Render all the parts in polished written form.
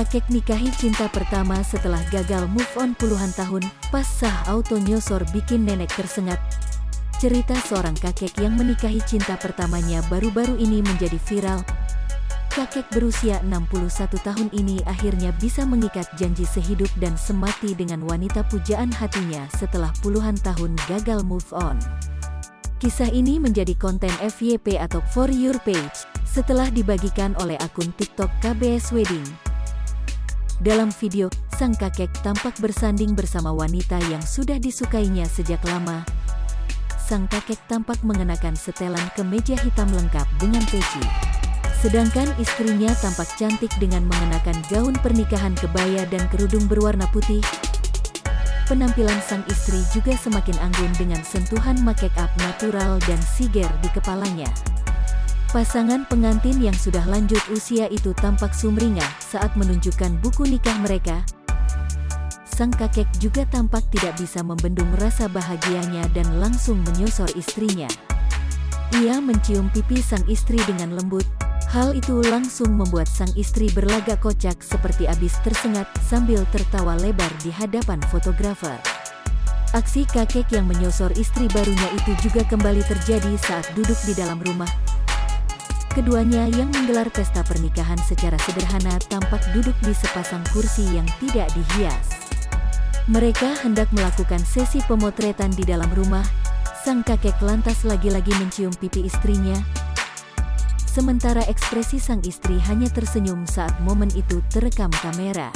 kakek nikahi cinta pertama setelah gagal move on puluhan tahun, pas sah auto nyosor bikin nenek tersengat. Cerita seorang kakek yang menikahi cinta pertamanya baru-baru ini menjadi viral. Kakek berusia 61 tahun ini akhirnya bisa mengikat janji sehidup dan semati dengan wanita pujaan hatinya setelah puluhan tahun gagal move on. Kisah ini menjadi konten FYP atau For Your Page setelah dibagikan oleh akun TikTok KBS Wedding. Dalam video, sang kakek tampak bersanding bersama wanita yang sudah disukainya sejak lama. Sang kakek tampak mengenakan setelan kemeja hitam lengkap dengan peci. Sedangkan istrinya tampak cantik dengan mengenakan gaun pernikahan kebaya dan kerudung berwarna putih. Penampilan sang istri juga semakin anggun dengan sentuhan make up natural dan siger di kepalanya. Pasangan pengantin yang sudah lanjut usia itu tampak sumringah saat menunjukkan buku nikah mereka. Sang kakek juga tampak tidak bisa membendung rasa bahagianya dan langsung menyosor istrinya. Ia mencium pipi sang istri dengan lembut. Hal itu langsung membuat sang istri berlagak kocak seperti abis tersengat sambil tertawa lebar di hadapan fotografer. Aksi kakek yang menyosor istri barunya itu juga kembali terjadi saat duduk di dalam rumah. Keduanya yang menggelar pesta pernikahan secara sederhana tampak duduk di sepasang kursi yang tidak dihias. Mereka hendak melakukan sesi pemotretan di dalam rumah. Sang kakek lantas lagi-lagi mencium pipi istrinya. Sementara ekspresi sang istri hanya tersenyum saat momen itu terekam kamera.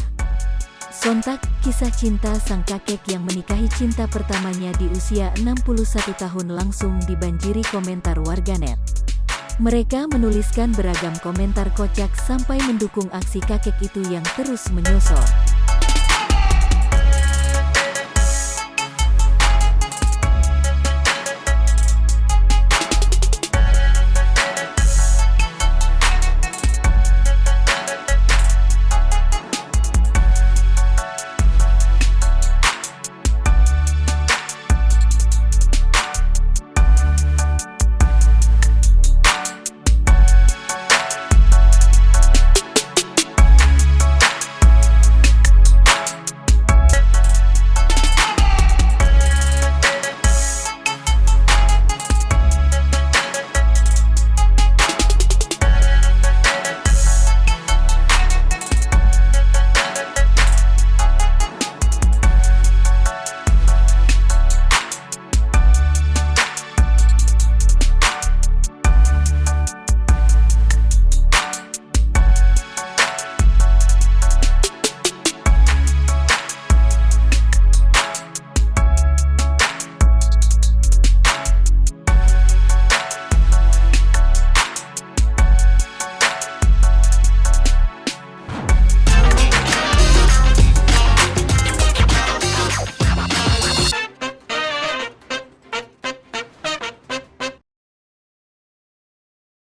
Sontak, kisah cinta sang kakek yang menikahi cinta pertamanya di usia 61 tahun langsung dibanjiri komentar warganet. Mereka menuliskan beragam komentar kocak sampai mendukung aksi kakek itu yang terus menyosor.